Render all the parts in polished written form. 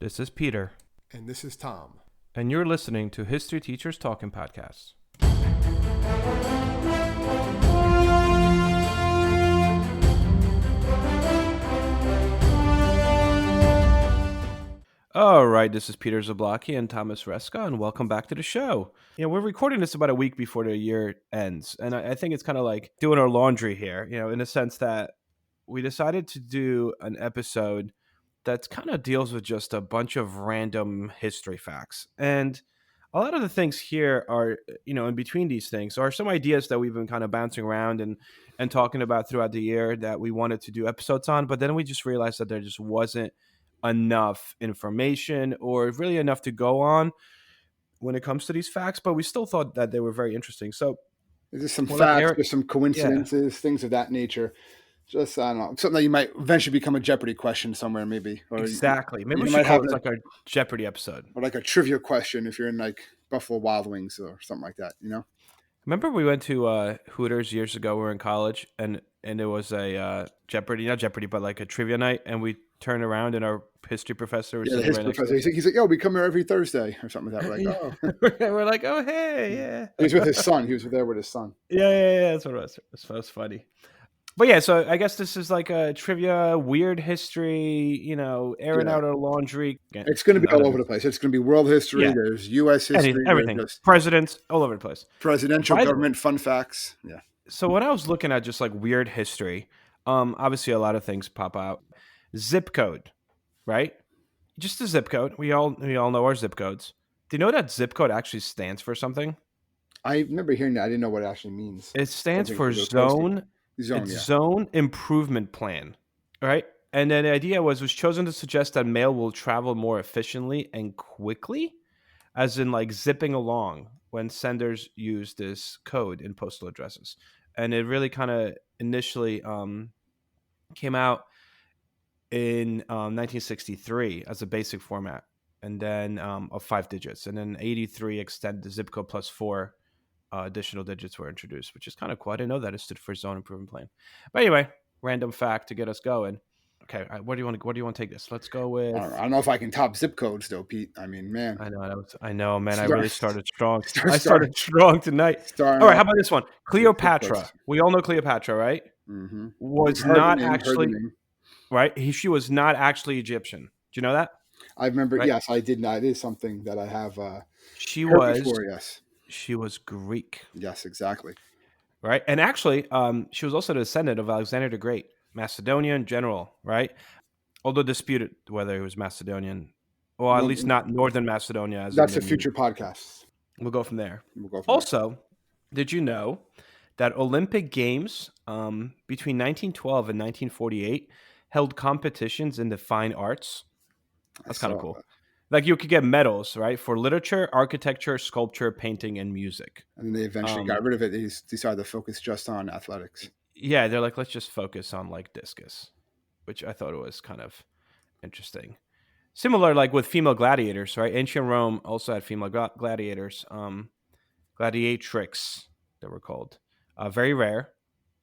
This is Peter, And this is Tom. and you're listening to History Teachers Talking Podcasts. All right, this is Peter Zablocki and Thomas Reska, and welcome back to the show. We're recording this about a week before the year ends, and I think it's kind of like doing our laundry here, in the sense that we decided to do an episode that kind of deals with just a bunch of random history facts. And a lot of the things here are, in between these things are some ideas that we've been kind of bouncing around and talking about throughout the year that we wanted to do episodes on. But then we just realized that there just wasn't enough information or really enough to go on when it comes to these facts. But we still thought that they were very interesting. So There's just some we'll let facts, Eric, there's some coincidences, things of that nature. Just, I don't know, something that you might eventually become a Jeopardy question somewhere, maybe. Or exactly. Maybe you we might should call have this like our Jeopardy episode. or like a trivia question if you're in like Buffalo Wild Wings or something like that, Remember we went to Hooters years ago. We were in college, and it was a Jeopardy, not Jeopardy, but like a trivia night. And we turned around, and our history professor was Yeah, the sitting right history next to professor. us. He's like, yo, we come here every Thursday or something like that. We're like, oh. We're like, oh, hey, yeah. He was with his son. He was there with his son. Yeah. That's what it was. It was funny. But yeah, so I guess this is like a trivia, weird history, airing Yeah. out our laundry. It's going to be all over the place. It's going to be world history. Yeah. There's U.S. history. Everything. There's Presidents, all over the place. presidential By the way- government fun facts. Yeah. So when I was looking at just like weird history, obviously a lot of things pop out. Zip code, right? Just a zip code. We all know our zip codes. Do you know that zip code actually stands for something? I remember hearing that. I didn't know what it actually means. It stands Something for to do with posting. zone. Zone, It's yeah. zone improvement plan, right? And then the idea was chosen to suggest that mail will travel more efficiently and quickly, as in like zipping along when senders use this code in postal addresses. And it really kind of initially came out in 1963 as a basic format, and then of 5 digits, and then 83 extended the zip code plus 4 additional digits were introduced, which is kind of cool. I didn't know that it stood for zone improvement plan. But anyway, random fact to get us going. Okay, where do you want to take this? Let's go with. I don't know if I can top zip codes though, Pete. I mean, man. I know, man. I really started strong. I Start- started strong tonight. starting All right, off how about this one? Cleopatra. codes. We all know Cleopatra, right? Mhm. Was Heard the not name, heard the actually name. right. She was not actually Egyptian. Do you know that? I remember. Right. Yes, I did. It is something that I have She heard was. before. Yes. She was Greek. Yes, exactly. Right, and actually, she was also the descendant of Alexander the Great, Macedonian general, right? Although disputed whether he was Macedonian, or at least not Northern Macedonia. As That's a future podcast. We'll go from there. We'll go from Also, did you know that Olympic Games between 1912 and 1948 held competitions in the fine arts? That's kind of cool. Like you could get medals, right, for literature, architecture, sculpture, painting, and music. And then they eventually got rid of it. They decided to focus just on athletics. Yeah, they're like, let's just focus on like discus, which I thought was kind of interesting. Similar, like with female gladiators, right? Ancient Rome also had female gladiators, gladiatrix, they were called. Very rare,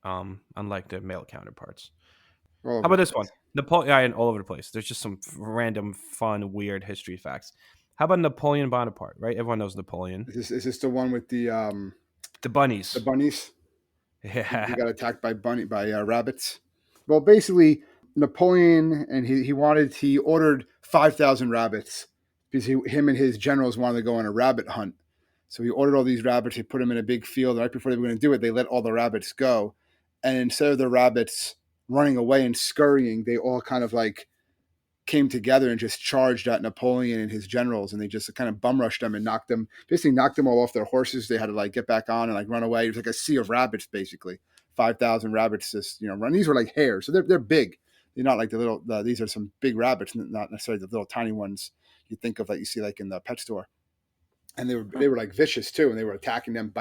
unlike their male counterparts. How about this one? Napoleon, all over the place. There's just some random, fun, weird history facts. How about Napoleon Bonaparte, right? Everyone knows Napoleon. Is this the one with the bunnies? The bunnies. Yeah. He got attacked by rabbits. Well, basically, Napoleon and he ordered 5,000 rabbits because him and his generals wanted to go on a rabbit hunt. So he ordered all these rabbits. He put them in a big field. Right before they were going to do it, they let all the rabbits go, and instead of the rabbits running away and scurrying, they all kind of like came together and just charged at Napoleon and his generals, and they just kind of bum rushed them and knocked them all off their horses. They had to like get back on and like run away. It was like a sea of rabbits, basically. 5,000 rabbits just run. These were like hares, so they're big. They're not like the little. These are some big rabbits, not necessarily the little tiny ones you think of that you see like in the pet store. And they were like vicious too, and they were attacking them,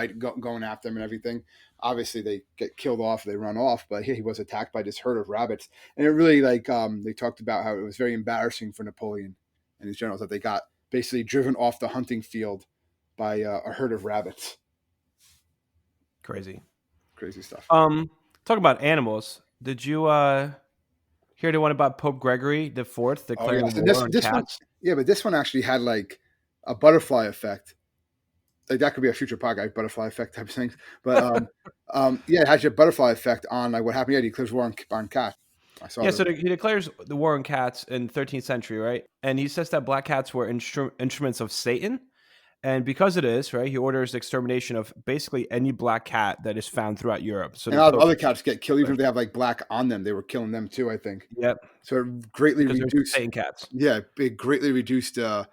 going after them and everything. Obviously, they get killed off, they run off, but he was attacked by this herd of rabbits, and it really like they talked about how it was very embarrassing for Napoleon and his generals that they got basically driven off the hunting field by a herd of rabbits. Crazy stuff. Talk about animals. Did you Hear the one about Pope Gregory the Fourth Oh declaring yes, and war on this one, cats? yeah, but this one actually had like a butterfly effect. Like that could be a future podcast, butterfly effect type of things. But yeah, it has a butterfly effect on like what happened. Yeah, he declares war on cats. I saw Yeah, that. so he declares the war on cats in 13th century, right? And he says that black cats were instruments of Satan. And because it is, right, he orders the extermination of basically any black cat that is found throughout Europe. So And the a lot of Pope, other cats get killed, even if they have like black on them. They were killing them too, I think. yep, So it greatly because there's reduced. Satan cats. Yeah, it greatly reduced the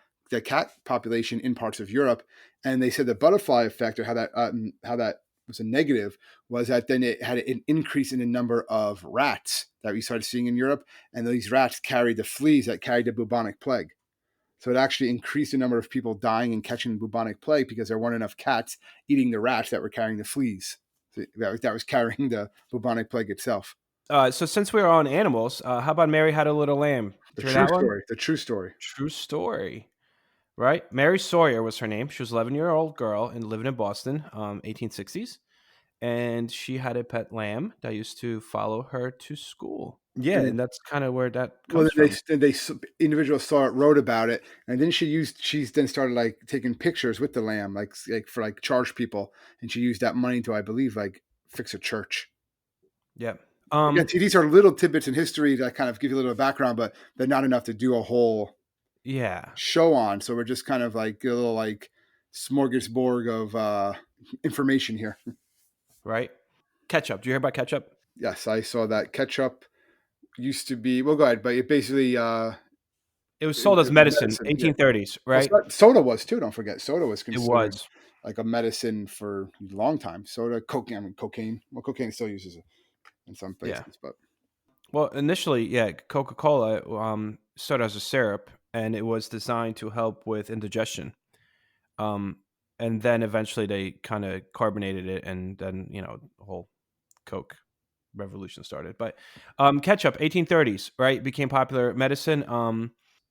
cat population in parts of Europe. And they said the butterfly effect, or how that was a negative, was that then it had an increase in the number of rats that we started seeing in Europe, and these rats carried the fleas that carried the bubonic plague. So it actually increased the number of people dying and catching bubonic plague because there weren't enough cats eating the rats that were carrying the fleas. So that was carrying the bubonic plague itself. So since we are on animals, how about Mary Had a Little Lamb? The Did you hear true that one? story. The true story. True story, right? Mary Sawyer was her name. She was 11-year-old girl and living in Boston, 1860s. And she had a pet lamb that used to follow her to school. Yeah, And and that's kind of where that well, comes from. then they individuals saw it, wrote about it, and then she's then started like taking pictures with the lamb, like for like charge people, and she used that money to, I believe, like fix a church. Yeah. Again, see, these are little tidbits in history that kind of give you a little background, but they're not enough to do a whole Yeah. show on. So we're just kind of like a little like smorgasbord of information here. Right. Ketchup. Do you hear about ketchup? Yes, I saw that ketchup used to be, well, go ahead, but it basically It was sold as it was medicine, medicine. Yeah. 1830s, Well, right? soda was too. Don't forget, soda was It considered was. like a medicine for a long time. Soda, cocaine, I mean, cocaine. Well, cocaine still uses it in some Yeah. places, but Well, initially, yeah, Coca-Cola started as a syrup, and it was designed to help with indigestion. Um, and then eventually they kind of carbonated it, and then the whole Coke revolution started. But ketchup, 1830s, right, became popular medicine.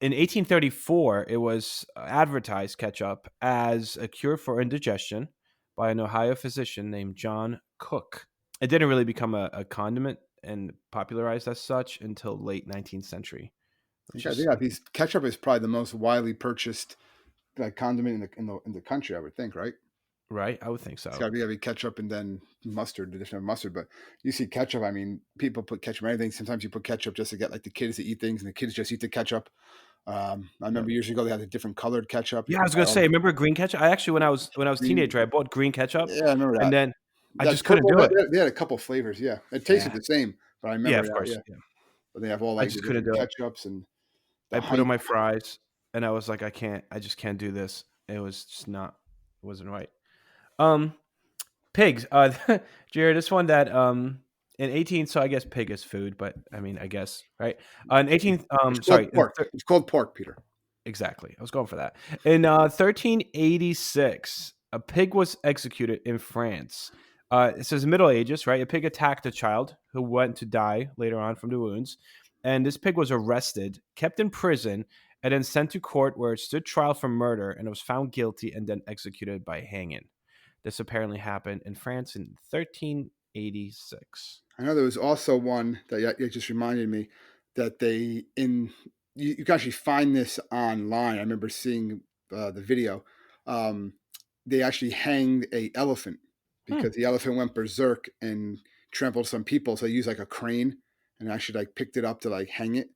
In 1834, it was advertised ketchup as a cure for indigestion by an Ohio physician named John Cook. It didn't really become a condiment and popularized as such until late 19th century, which yeah, is these ketchup is probably the most widely purchased like condiment in the country. I would think, right? right. I would think It's so. got to be ketchup and then mustard, the addition of mustard. But you see ketchup, I mean, people put ketchup in anything. Sometimes you put ketchup just to get like the kids to eat things, and the kids just eat the ketchup. I Yeah. remember years ago they had a different colored ketchup. You Yeah, I could was buy gonna all say, remember green ketchup? I actually, when I was a green. teenager, I bought green ketchup, Yeah, I remember and that. then I That just couldn't purple, do it. they had a couple flavors. Yeah, it tasted Yeah, the same, but I yeah, remember of that. course. Yeah, Yeah, but they have all I like the just couldn't different do it. ketchups and the I put honey. on my fries, and I was like, I can't. I just can't do this. It was just not. It wasn't right. Um, pigs. Jared, this one that in 18. So I guess pig is food, but I mean, I guess right. In 18. It's called Sorry. pork. It's called pork, Peter. Exactly. I was going for that. In 1386, a pig was executed in France. It says Middle Ages, right? A pig attacked a child who went to die later on from the wounds. And this pig was arrested, kept in prison, and then sent to court where it stood trial for murder and it was found guilty and then executed by hanging. This apparently happened in France in 1386. I know there was also one that you just reminded me that you can actually find this online. I remember seeing the video. Um, they actually hanged a elephant Hmm. because the elephant went berserk and trampled some people. So they used like a crane and actually like picked it up to like hang it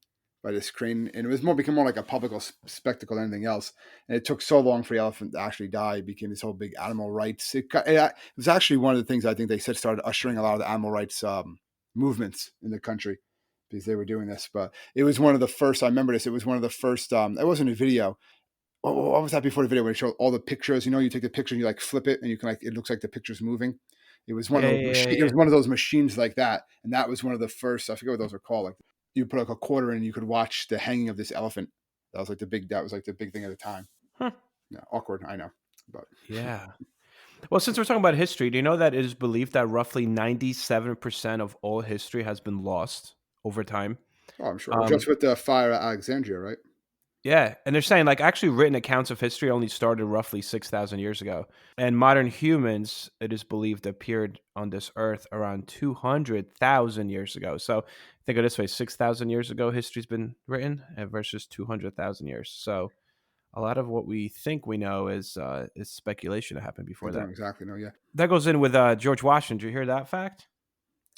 by this crane, and it was become more like a public spectacle than anything else. And it took so long for the elephant to actually die. It became this whole big animal rights. It was actually one of the things I think they said started ushering a lot of the animal rights movements in the country because they were doing this. But it was one of the first. I remember this. It was one of the first. It wasn't a video. What was that before the video when it showed all the pictures? You take the picture and you like flip it and you can like it looks like the picture's moving. It was one Yeah, of those yeah, yeah, it yeah. was one of those machines like that, and that was one of the first. I forget what those are called. Like you put like a quarter in, and you could watch the hanging of this elephant. That was like the big thing at the time. Huh. Yeah, awkward, I know, but Yeah. Well, since we're talking about history, do you know that it is believed that roughly 97% of all history has been lost over time? oh, I'm sure. Um, Just with the fire at Alexandria, right? Yeah, and they're saying like actually written accounts of history only started roughly 6,000 years ago. And modern humans, it is believed, appeared on this earth around 200,000 years ago. So think of it this way, 6,000 years ago history's been written versus 200,000 years. So a lot of what we think we know is speculation that happened I before don't that. exactly know. Yeah, That goes in with George Washington. Did you hear that fact?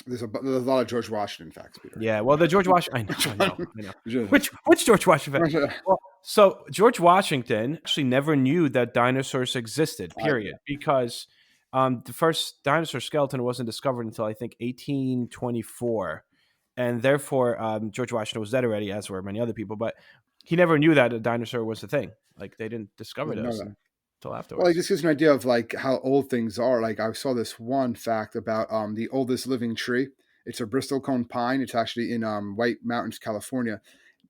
there's a lot of George Washington facts, Peter. Yeah, well, the George Washington, Which I know, one? I know. Which one? Which George Washington? Which one? Well, so George Washington actually never knew that dinosaurs existed. Yeah, Period, because the first dinosaur skeleton wasn't discovered until I think 1824, and therefore George Washington was dead already, as were many other people. But he never knew that a dinosaur was a thing. Like they didn't I discover didn't know those that. until Well, like afterwards. this gives you an idea of like how old things are. Like I saw this one fact about the oldest living tree. It's a Bristol cone pine. It's actually in White Mountains, California.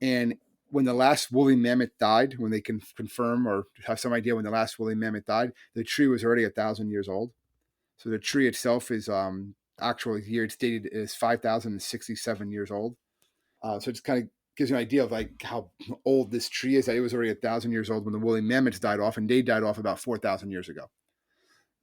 And when the last woolly mammoth died, when they can confirm or have some idea when the last woolly mammoth died, the tree was already 1,000 years old. So the tree itself is actual year it's dated is 5,067 years old. So it just kind of gives you an idea of like how old this tree is. That it was already 1,000 years old when the woolly mammoths died off, and they died off about 4,000 years ago.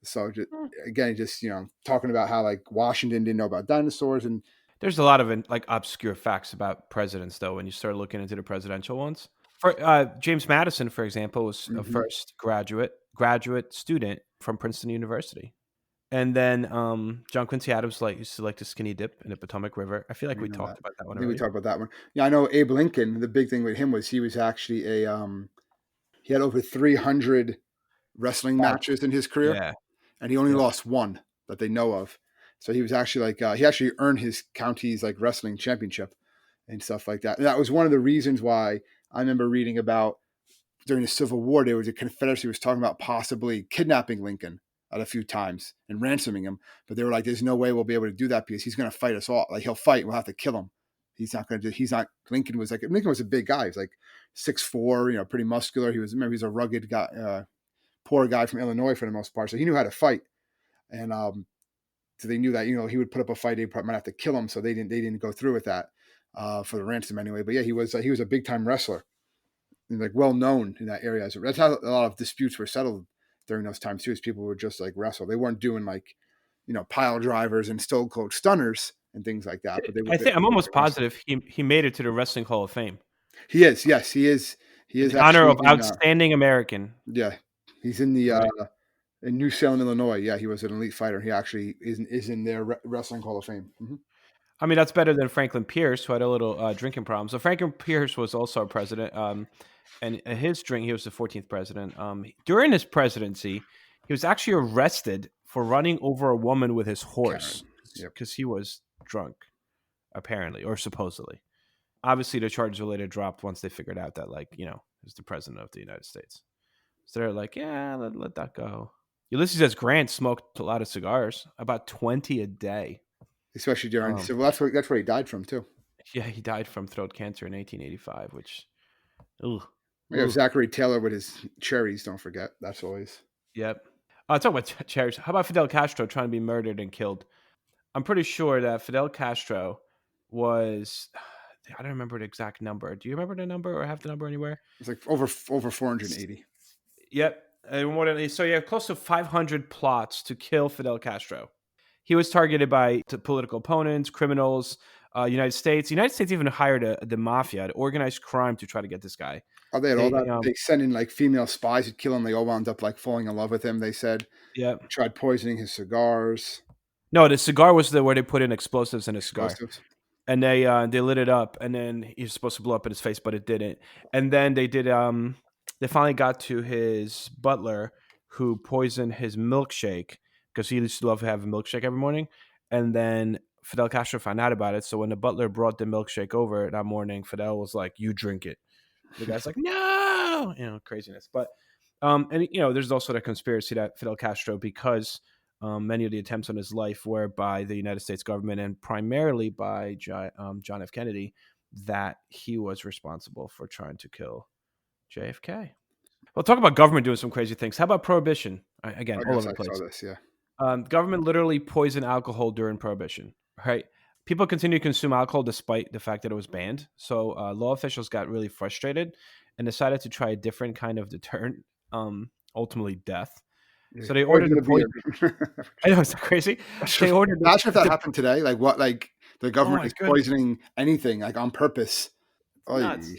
So just, Hmm. again, just talking about how like Washington didn't know about dinosaurs, and There's a lot of like obscure facts about presidents, though, when you start looking into the presidential ones. For James Madison, for example, was a mm-hmm. first graduate student from Princeton University, and then John Quincy Adams like used to like to skinny dip in the Potomac River. I feel like You we know that. talked about that I one think we already. talked about that one. Yeah, I know Abe Lincoln. The big thing with him was he was actually he had over 300 wrestling Fights. matches in his career, Yeah. and he only Yep. lost one that they know of. So he was actually like he actually earned his county's like wrestling championship and stuff like that. And that was one of the reasons why I remember reading about during the Civil War there was a Confederacy was talking about possibly kidnapping Lincoln at a few times and ransoming him, but they were like, "There's no way we'll be able to do that because he's going to fight us all. Like he'll fight, and we'll have to kill him. He's not going to. He's not." Lincoln was a big guy. He was like 6'4", pretty muscular. He was a rugged guy, poor guy from Illinois for the most part, so he knew how to fight. And so they knew that he would put up a fight. They probably might have to kill him, so they didn't go through with that for the ransom anyway. But yeah, he was a big time wrestler and like well known in that area. So that's how a lot of disputes were settled during those times too. Is people would just like wrestle. They weren't doing like pile drivers and stone cold stunners and things like that. But they would I they, think I'm they almost would wrestle. positive he made it to the Wrestling Hall of Fame He is, yes, he is. He in is the honor actually of in. outstanding American. Yeah, he's in the Right. in New Salem, Illinois. Yeah, he was an elite fighter. He actually is in their wrestling Hall of Fame. Mm-hmm. I mean, that's better than Franklin Pierce, who had a little drinking problem. So Franklin Pierce was also a president, and he was the 14th president. During his presidency, he was actually arrested for running over a woman with his horse Karen. Yep. because he was drunk, apparently or supposedly. Obviously, the charges were later dropped once they figured out that, like, he's the president of the United States. So they're like, yeah, let that go. Ulysses S. Grant smoked a lot of cigars, about 20 a day. Especially during. Um, So that's where he died from too. Yeah, he died from throat cancer in 1885, which, ugh, We have ugh, Zachary Taylor with his cherries. Don't forget. That's always. yep. Talk about chairs. How about Fidel Castro trying to be murdered and killed? I'm pretty sure that Fidel Castro was, I don't remember the exact number. Do you remember the number or have the number anywhere? It's like over 480. Yep. So you have close to 500 plots to kill Fidel Castro. He was targeted by political opponents, criminals, United States. The United States even hired the mafia, the organized crime, to try to get this guy. Oh, they had all They, that. They sent in like female spies who'd kill him. They all wound up like falling in love with him. They said yeah. tried poisoning his cigars, No, the cigar was where they put in explosives in a cigar, explosives. and they lit it up, and then he was supposed to blow up in his face, but it didn't. And then they did. They finally got to his butler, who poisoned his milkshake because he used to love to have a milkshake every morning. And then Fidel Castro found out about it. So when the butler brought the milkshake over that morning, Fidel was like, "You drink it." The guy's like, "No," craziness. But and there's also the conspiracy that Fidel Castro, because many of the attempts on his life were by the United States government and primarily by John F. Kennedy, that he was responsible for trying to kill JFK. Well, talk about government doing some crazy things. How about prohibition? Again, I all guess over I the saw place. this. Yeah. Government literally poisoned alcohol during prohibition. Right? People continue to consume alcohol despite the fact that it was banned. So law officials got really frustrated, and decided to try a different kind of deterrent, ultimately death. Yeah. So they ordered Poison the the beer. poison. I know, it's not crazy. They ordered Imagine if that the happened today. Like what? Like the oh government my is goodness, poisoning anything like on purpose. Oh nuts.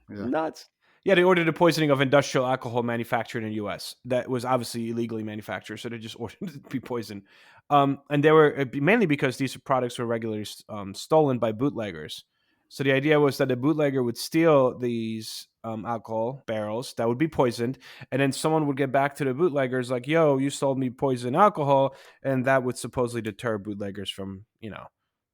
yeah, Nuts. Yeah, they ordered the poisoning of industrial alcohol manufactured in the U.S. that was obviously illegally manufactured, so they just ordered it to be poisoned. And they were mainly because these products were regularly stolen by bootleggers. So the idea was that the bootlegger would steal these alcohol barrels that would be poisoned, and then someone would get back to the bootleggers like, "Yo, you sold me poison alcohol," and that would supposedly deter bootleggers from,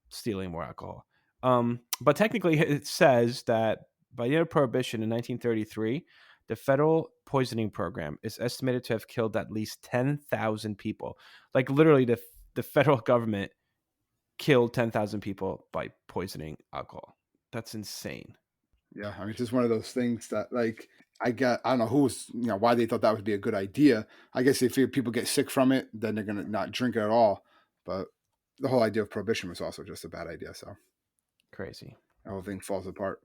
stealing more alcohol. But technically, it says that by the end of Prohibition in 1933, the federal poisoning program is estimated to have killed at least 10,000 people. Like literally, the federal government killed 10,000 people by poisoning alcohol. That's insane. yeah. I mean, it's just one of those things that like I don't know who's why they thought that would be a good idea. I guess they figured people get sick from it, then they're gonna not drink it at all. But the whole idea of prohibition was also just a bad idea. So Crazy. the whole thing falls apart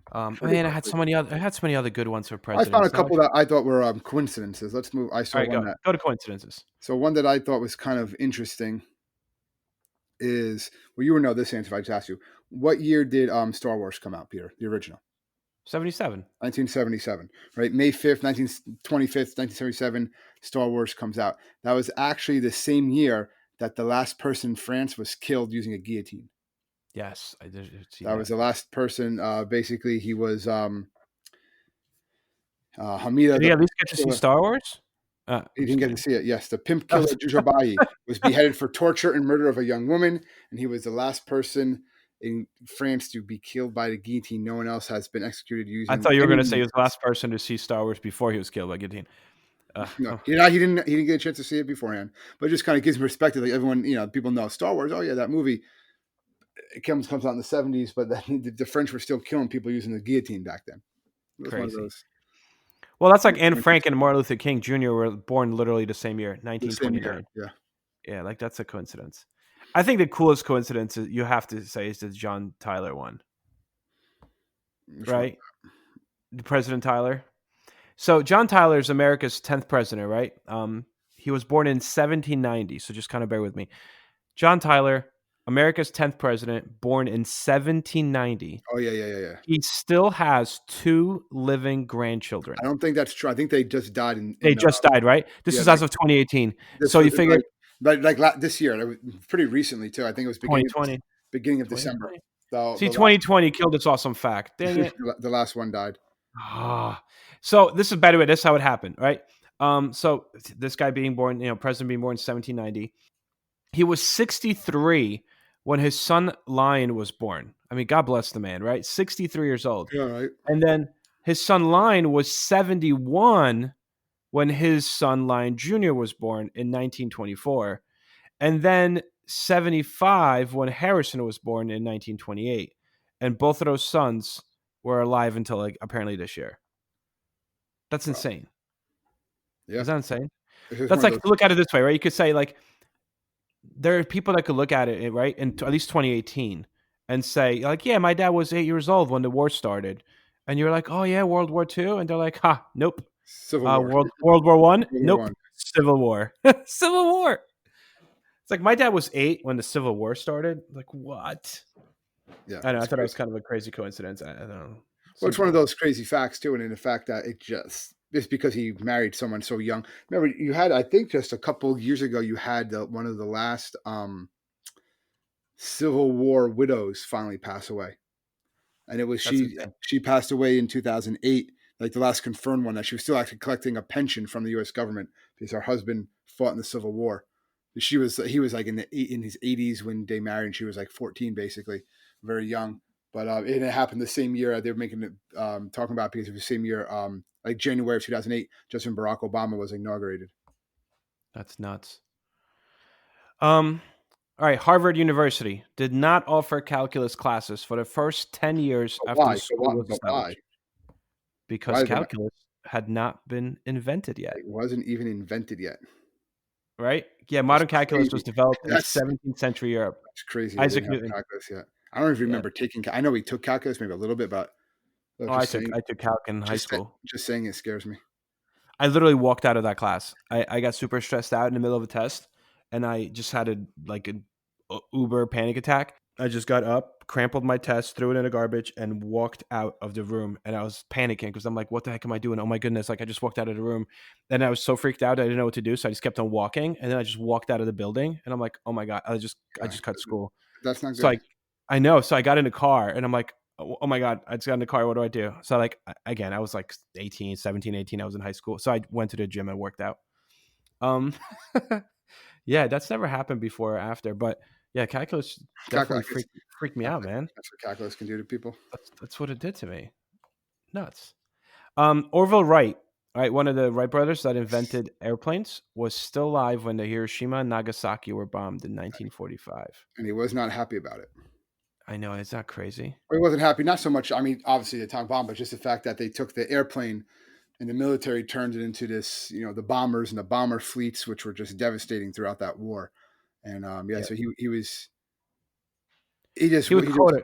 pretty Man, quickly. I had so many other good ones for I found a presidents. Now, couple that I thought were coincidences. Let's move. I all saw right, one go that go to coincidences. so one that I thought was kind of interesting is well, you would know this answer if I just asked you. What year did Star Wars come out, Peter? The original. 77. 1977, right? May 5th, 1977, Star Wars comes out. That was actually the same year that the last person in France was killed using a guillotine. Yes, I did see That was that. the last person. Basically, he was Hamida Did he the at least get to see killer. Star Wars? He I'm didn't just get to kidding. see it. Yes, the pimp That killer was- Jujabayi was beheaded for torture and murder of a young woman, and he was the last person in France to be killed by the guillotine. No one else has been executed I using thought you were any going to say he was the means. last person to see Star Wars before he was killed by guillotine. No, he didn't get a chance to see it beforehand, but it just kind of gives perspective. Like everyone, people know Star Wars. Oh yeah, that movie it comes out in the 70s, but then the French were still killing people using the guillotine back then. It was one of Crazy. those Well, that's like Anne Frank and Martin Luther King Jr. were born literally the same year, the same year. 1929. Yeah, Yeah, like that's a coincidence. I think the coolest coincidence you have to say is the John Tyler one, which one? right? The President Tyler. So John Tyler is America's 10th president, right? He was born in 1790, so just kind of bear with me. John Tyler, America's 10th president, born in 1790. Oh yeah. He still has two living grandchildren. I don't think that's true. I think they just died They in just died, right? This yeah, is as of 2018. this So you was figure this year. It was pretty recently too. I think it was 2020, beginning of December. 2020. The See, 2020 killed this awesome fact. Dang it. the last one died. Ah. So this is, by the way, this is how it happened, right? So this guy being born, president being born in 1790, he was 63 when his son Lion was born. I mean, God bless the man, right? 63 years old. Yeah, right. And then his son Lion was 71 when his son Lion Jr. was born in 1924. And then 75 when Harrison was born in 1928. And both of those sons were alive until like apparently this year. That's Wow. insane. Yeah, Is that insane? it's just That's one of like, those. look at it this way, right? You could say like there are people that could look at it, right, in at least 2018 and say like, yeah, my dad was 8 years old when the war started. And you're like, oh yeah, World War II? And they're like, ha, nope. Civil War. World War One? World War Nope. One. Civil War. Civil War. It's like my dad was 8 when the Civil War started. Like what? Yeah, I know. I it's thought it was crazy. kind of a crazy coincidence. I don't know. Well, it's Seems one of odd. those crazy facts too, and in the fact that it's because he married someone so young. Remember, you had I think just a couple years ago, you had one of the last Civil War widows finally pass away, and it was That's she. insane. She passed away in 2008, like the last confirmed one that she was still actually collecting a pension from the U.S. government because her husband fought in the Civil War. He was like in his 80s when they married, and she was like 14, basically, very young. But it happened the same year they were making it talking about because it was the same year, like January of 2008, just when Barack Obama was inaugurated. That's nuts. Um. All right. Harvard University did not offer calculus classes for the first 10 years But after why? the school was But why? established because Why did calculus had not been invented yet. it wasn't even invented yet? Right? Yeah. That's Modern calculus was crazy. developed in That's 17th century Europe. crazy. They Isaac didn't have Newton. calculus yet. I don't even Yeah. remember taking. I know we took calculus maybe a little bit, but So Oh, I took calc in high school. just saying it scares me. I literally walked out of that class. I got super stressed out in the middle of a test, and I just had an uber panic attack. I just got up, crumpled my test, threw it in the garbage, and walked out of the room. And I was panicking because I'm like, "What the heck am I doing? Oh my goodness!" Like I just walked out of the room, and I was so freaked out I didn't know what to do. So I just kept on walking, and then I just walked out of the building, and I'm like, "Oh my god!" I God, just cut school. that's not So good. I know. So I got in the car, and I'm like, oh my god, I just got in the car. What do I do? So like again, I was like 18, 17, 18. I was in high school. So I went to the gym and worked out. Um yeah, that's never happened before or after, but yeah, calculus definitely I guess freaked me out, man. that's what calculus can do to people. That's what it did to me. Nuts. Orville Wright, right, one of the Wright brothers that invented airplanes, was still alive when the Hiroshima and Nagasaki were bombed in 1945. And he was not happy about it. I know, it's not crazy. Or he wasn't happy. Not so much. I mean, obviously the atomic bomb, but just the fact that they took the airplane and the military turned it into this, the bombers and the bomber fleets, which were just devastating throughout that war. And yeah, Yeah. so He was he just quoted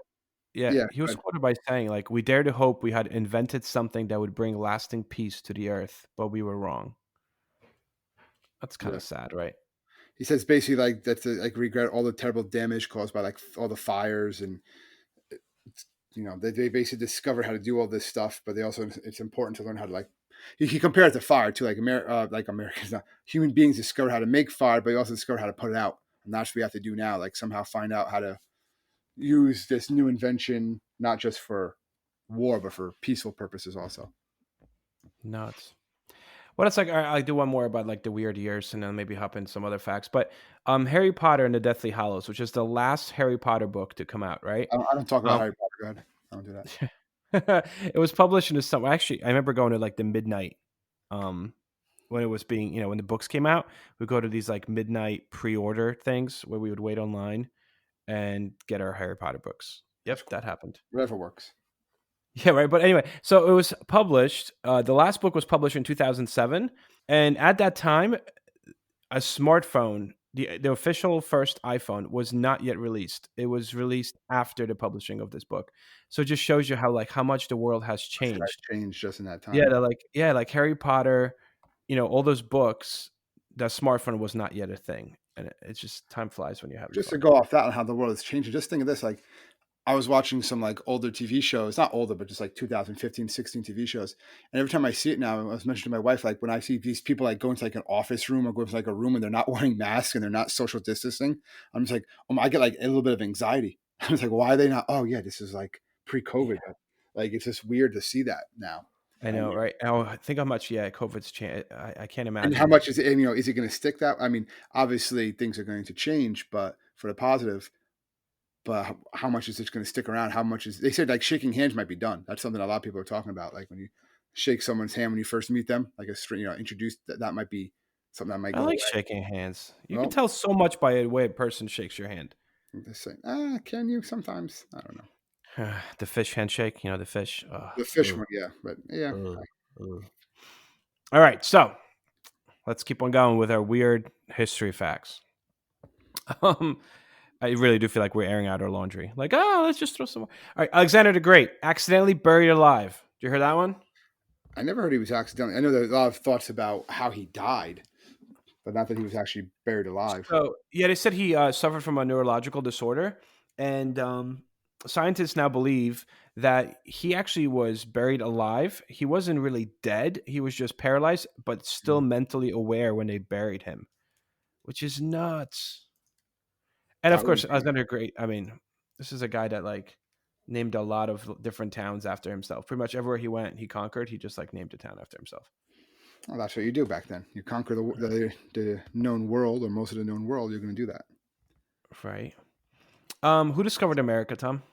Yeah, yeah, he was but quoted by saying, like, "We dare to hope we had invented something that would bring lasting peace to the earth, but we were wrong." That's kind yeah. of sad, right? He says basically like that's like regret all the terrible damage caused by like all the fires and they basically discovered how to do all this stuff, but they also it's important to learn how to like he compared it to fire too, like Americans, not, human beings discover how to make fire, but you also discover how to put it out, and that's what we have to do now, like somehow find out how to use this new invention not just for war but for peaceful purposes also. Nuts. What it's like, I do one more about like the weird years, and then maybe hop in some other facts. But Harry Potter and the Deathly Hallows, which is the last Harry Potter book to come out, right? I don't talk about Um, Harry Potter. Go ahead. I don't do that. it was published in the summer. Actually, I remember going to like the midnight, um, when it was being, when the books came out. We go to these like midnight pre-order things where we would wait online and get our Harry Potter books. That's Yep, cool. that happened. Whatever works. Yeah, right. But anyway, so it was published. The last book was published in 2007, and at that time, a smartphone, the official first iPhone, was not yet released. It was released after the publishing of this book. So it just shows you how much the world has That's right. changed. Changed just in that Yeah, time. like Harry Potter, all those books. The smartphone was not yet a thing, and it's just time flies when you're having Just to fun. go off that and how the world is changing, just think of this, like I was watching some like older TV shows, not older, but just like 2015, 16 TV shows. And every time I see it now, I was mentioning to my wife, like when I see these people like go into like an office room or go into like a room and they're not wearing masks and they're not social distancing, I'm just like, I get like a little bit of anxiety. I was like, why are they not? Oh yeah, this is like pre-COVID. Yeah, Like it's just weird to see that now. I And know, right? Oh, think how much. Yeah, COVID's changed. I can't and how imagine. much is it, and, is it going to stick that? I mean, obviously things are going to change, but for the positive, but how much is it going to stick around? How much is they said like shaking hands might be done. That's something a lot of people are talking about. Like when you shake someone's hand when you first meet them, like introduced that might be something that might I go like away. shaking hands. You can Well, tell so much by the way a person shakes your hand. I'm just saying, can you sometimes? I don't know. The fish handshake, the fish. The fish Ugh, one, yeah, but yeah, ugh, ugh. All right, so let's keep on going with our weird history facts. Um, I really do feel like we're airing out our laundry. Like, let's just throw some more. All right, Alexander the Great, accidentally buried alive. Did you hear that one? I never heard he was accidentally. I know there's a lot of thoughts about how he died, but not that he was actually buried alive. So yeah, they said he suffered from a neurological disorder, and scientists now believe that he actually was buried alive. He wasn't really dead; he was just paralyzed, but still mentally aware when they buried him, which is nuts. And of That would course, be. Alexander the Great. I mean, this is a guy that like named a lot of different towns after himself. Pretty much everywhere he went, he conquered. He just like named a town after himself. Well, that's what you do back then. You conquer the known world or most of the known world. You're going to do that. Right. Who discovered America, Tom?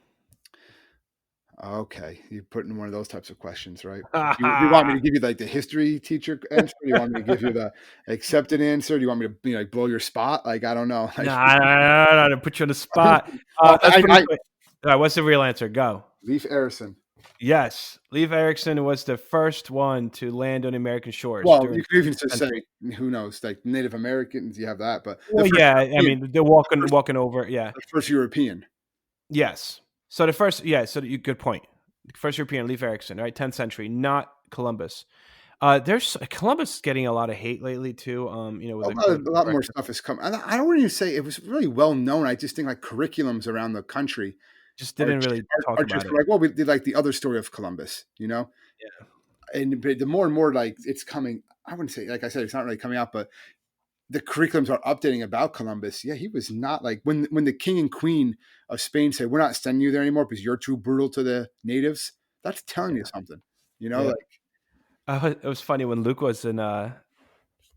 Okay, you put in one of those types of questions, right? Do you want me to give you like the history teacher answer? Do you want me to give you the accepted answer? Do you want me to like blow your spot? Like I don't know. Nah, to put you on the spot. That's pretty quick. All right, what's the real answer? Go. Leif Erikson. Yes, Leif Erikson was the first one to land on American shores Well, during you the could even 16th just say century. who knows, like Native Americans. You have that, but Well, yeah, I mean, they're the first, walking over. Yeah, the first European. yes. So the first, yeah. So good point. First European, Leif Erikson, right? 10th century, not Columbus. There's Columbus getting a lot of hate lately too. With A lot more correct, stuff has come. I don't want to say it was really well known. I just think like curriculums around the country just are didn't really talk are about just it. like, well, we did like the other story of Columbus, Yeah, and but the more and more like it's coming. I wouldn't say, like I said, it's not really coming out, but the curriculums are updating about Columbus. Yeah, he was not like when the king and queen of Spain said, "We're not sending you there anymore because you're too brutal to the natives." That's telling you yeah, something, yeah. like It was funny when Luke was in. I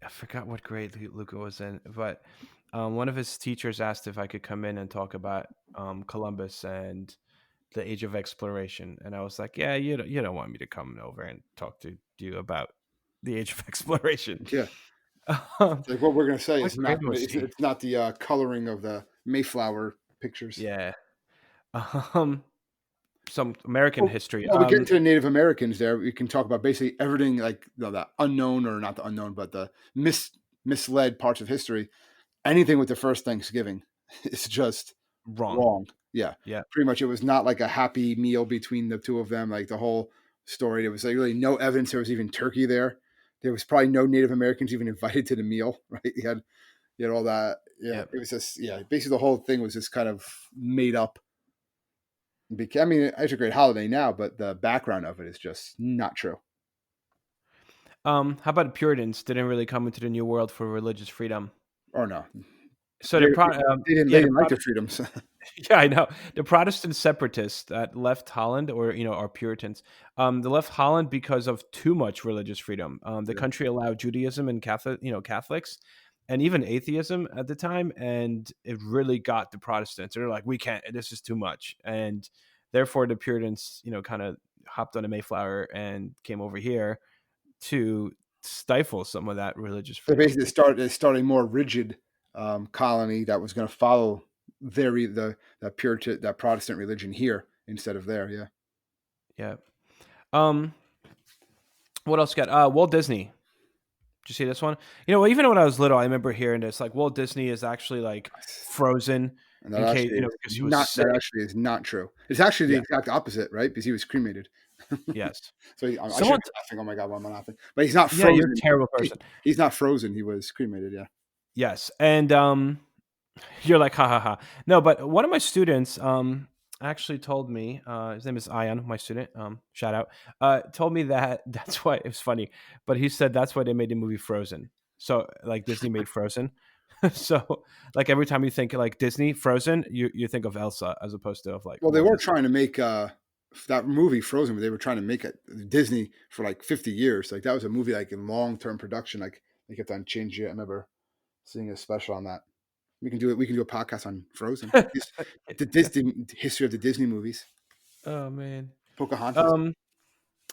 forgot what grade Luca was in, but one of his teachers asked if I could come in and talk about Columbus and the Age of Exploration, and I was like, "Yeah, you don't want me to come over and talk to you about the Age of Exploration." yeah. Um, It's like what we're gonna say what is grade not was he? it's not the coloring of the Mayflower pictures. Yeah. Um, some American history. Well, we get into the Native Americans there. We can talk about basically everything like the unknown, or not the unknown, but the misled parts of history. Anything with the first Thanksgiving is just Wrong. wrong. Yeah, Yeah. pretty much. It was not like a happy meal between the two of them. Like the whole story, there was like really no evidence there was even turkey there. There was probably no Native Americans even invited to the meal. Right? You had all that. Yeah, Yeah. it was just basically the whole thing was just kind of made up. I mean, it's a great holiday now, but the background of it is just not true. How about Puritans? Didn't really come into the New World for religious freedom. Or no, So the pro, they yeah, the didn't like Protestant. their freedoms. Yeah, I know. The Protestant separatists that left Holland, or are Puritans. They left Holland because of too much religious freedom. The Yeah. country allowed Judaism and Catholics, and even atheism at the time, and it really got the Protestants. They're like, we can't. This is too much, and therefore the Puritans, kind of hopped on a Mayflower and came over here to stifle some of that religious So freedom. basically, they started a more rigid colony that was going to follow that Puritan, that Protestant religion here instead of there. Yeah. Yeah. Um. What else got? Walt Disney. Did you see this one? Even when I was little, I remember hearing this. Like Walt Disney is actually like frozen And in case because he was that sick. actually is not true. It's actually the Yeah. exact opposite, right? Because he was cremated. Yes. So I should Someone. be laughing. Oh my god, why am I laughing? But he's not Yeah, you're a frozen. terrible person. He's not frozen. He was cremated. Yeah. Yes, and you're like ha ha ha. No, but one of my students actually told me. His name is Ion, my student. Shout out. Told me that that's why it was funny, but he said that's why they made the movie Frozen. So like Disney made Frozen. So like every time you think like Disney Frozen, you think of Elsa as opposed to of like Well, they Walt were Disney. trying to make that movie Frozen, but they were trying to make it Disney for like 50 years. Like that was a movie like in long term production. Like they kept on changing it. I remember seeing a special on that. We can do it. We can do a podcast on Frozen. The Disney history of the Disney movies. Oh man. Pocahontas. Um,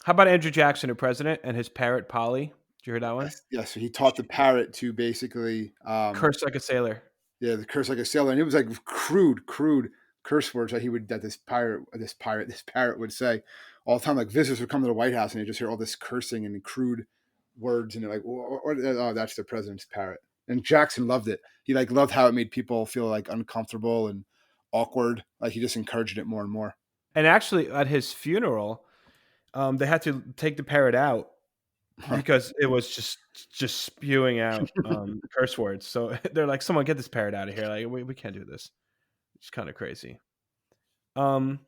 how about Andrew Jackson, the president, and his parrot Polly? Did you hear that one? Yes, yes. So he taught the parrot to basically, Curse like a sailor. yeah, the curse like a sailor, and it was like crude curse words that this parrot would say all the time. Like visitors would come to the White House and they just hear all this cursing and crude words, and they're like, "Oh, that's the president's parrot." And Jackson loved it. He like loved how it made people feel like uncomfortable and awkward. Like he just encouraged it more and more. And actually, at his funeral, they had to take the parrot out because it was just spewing out curse words. So they're like, "Someone get this parrot out of here! Like, we can't do this." It's kind of crazy. Um,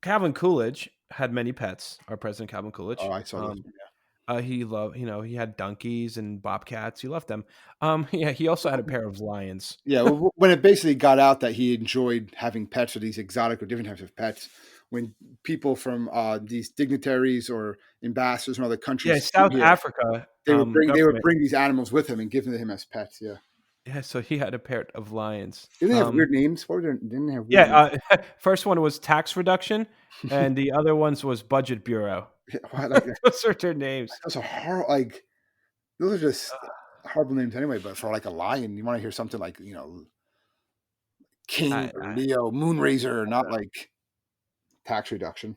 Calvin Coolidge had many pets. Our president, Calvin Oh, Coolidge. I saw this. He loved, he had donkeys and bobcats. He loved them. Yeah, he also had a pair of lions. Yeah, when it basically got out that he enjoyed having pets or these exotic or different types of pets, when people from these dignitaries or ambassadors from other Yeah, countries came South here, Africa they would government. bring these animals with him and give them to him as pets. Yeah, Yeah, so he had a pair of lions. didn't they have weird names? Didn't they have weird names? Yeah, first one was tax reduction, and the other ones was budget bureau. Why, like Those are their names. those are horrible. Like those are just horrible names anyway. But for like a lion, you want to hear something like King I, or I, Leo, Moonrazer, not like tax reduction.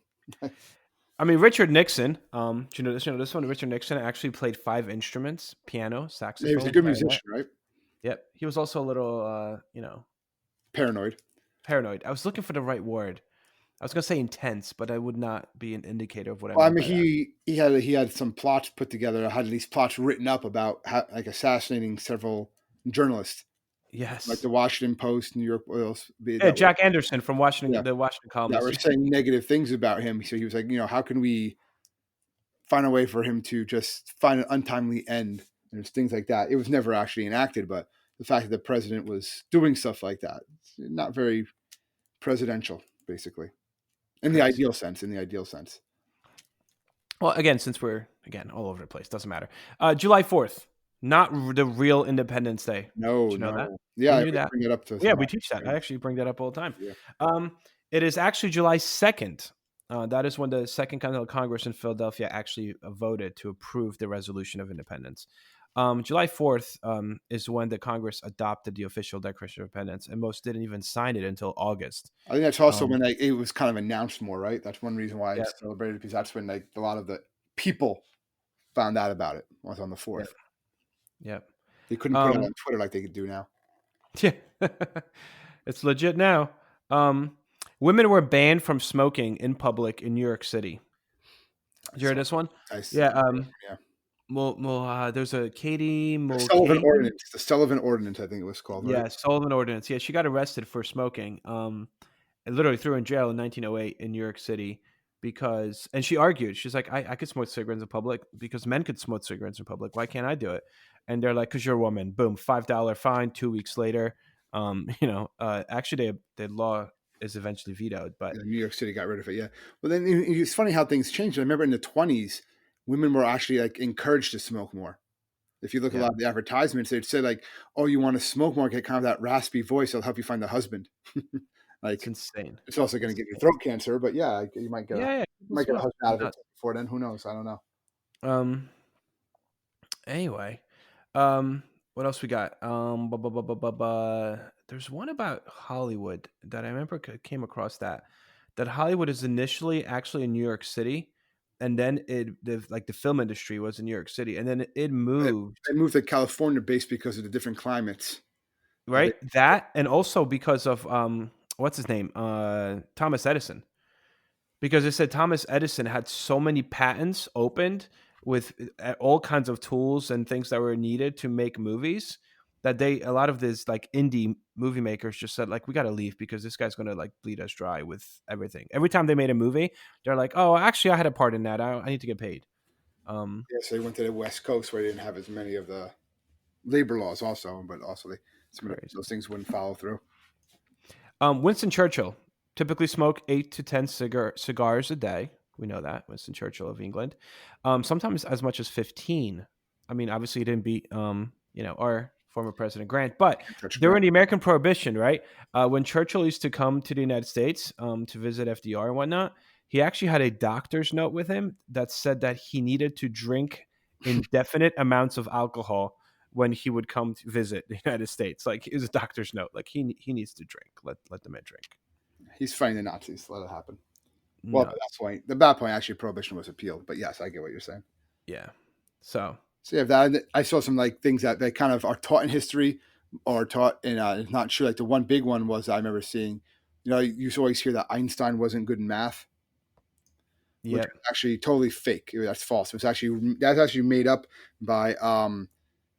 I mean, Richard Nixon. Do you know this? You know this one. Richard Nixon actually played 5 instruments: piano, He was a saxophone, good clarinet. musician, right? Yep. He was also a little, Paranoid. paranoid. I was looking for the right word. I was gonna say intense, but I would not be an indicator of what I Well, I meant mean, by that. he had some plots put together. Had these plots written up about how, like assassinating several journalists, like Yes. the Washington Post, New York Oils, Yeah, that were, Jack Anderson from yeah, Washington, the Washington that columnist. were saying negative things about him. So he was like, how can we find a way for him to just find an untimely end? And there's things like that. It was never actually enacted, but the fact that the president was doing stuff like that, it's not very presidential, basically, in the Crazy. ideal sense. In the ideal sense. Well, again, since we're again all over the place, doesn't matter. July 4th, not the real Independence Day. No, Did you know that? no, yeah, You I knew always that? bring it up to Yeah, some of we my teach that. I friends. actually bring that up all the time. Yeah. Um, it is actually July 2nd. That is when the Second Continental Congress in Philadelphia actually voted to approve the Resolution of Independence. July 4th is when the Congress adopted the official Declaration of Independence, and most didn't even sign it until August. I think that's also Um, when it was kind of announced more, right? That's one reason why yeah, it's celebrated, because that's when a lot of the people found out about it, was on the yeah, 4th. yeah. They couldn't put it Um, on Twitter like they could do now. yeah. It's legit now. Um, Women were banned from smoking in public in New York City. Did you hear So this one? I Yeah. yeah. There's a Katie The Sullivan Mulcahy. Ordinance. The Sullivan Ordinance, I think it was called, right? Yeah, Sullivan Ordinance. Yeah, she got arrested for smoking. And literally threw her in jail in 1908 in New York City and she argued. She's like, I could smoke cigarettes in public because men could smoke cigarettes in public. Why can't I do it? And they're like, because you're a woman. Boom, $5 fine. 2 weeks later, actually, the law is eventually vetoed. But Yeah, New York City got rid of it. Yeah. Well, then it's funny how things changed. I remember in the 20s, women were actually like encouraged to smoke more. If you look at a yeah, lot of the advertisements, they'd say like, "Oh, you want to smoke more? Get kind of that raspy voice. It'll help you find a husband." it's Like, insane. it's also going to It's give you insane. throat cancer, but yeah, you Yeah, yeah. People might get a smoke. husband out of it Nuts. before then. Who knows? I don't know. Um. Anyway, what else we got? There's one about Hollywood that I remember came across that Hollywood is initially actually in New York City, and then the film industry was in New York City, and then it They moved, they moved to California based because of the different climates. I think. right? That and also because of what's his name? Thomas Edison. Because it said Thomas Edison had so many patents opened with all kinds of tools and things that were needed to make movies that a lot of this like indie movie makers just said like we got to leave because this guy's going to like bleed us dry with everything. Every time they made a movie, they're like, "Oh, actually I had a part in that. I need to get paid." Um Yeah, so they went to the West Coast where they didn't have as many of the labor laws, also, but also some of crazy. those things wouldn't follow through. Winston Churchill typically smoked 8 to 10 cigars a day. We know that Winston Churchill of England. Sometimes as much as 15. I mean, obviously, he didn't beat our former President Grant, but Can't touch during ground. the American Prohibition, right? When Churchill used to come to the United States to visit FDR and whatnot, he actually had a doctor's note with him that said that he needed to drink indefinite amounts of alcohol when he would come to visit the United States. Like it was a doctor's note. Like he needs to drink. Let the man drink. He's fighting the Nazis. Let it happen. Well, Nuts. at that point, actually, prohibition was appealed. But yes, I get what you're saying. Yeah. So So yeah, that I saw some like things that they kind of are taught in history or taught in. It's not sure. Like the one big one was I remember seeing. You always hear that Einstein wasn't good in math, which yep. was actually totally fake. That's false. That's actually made up by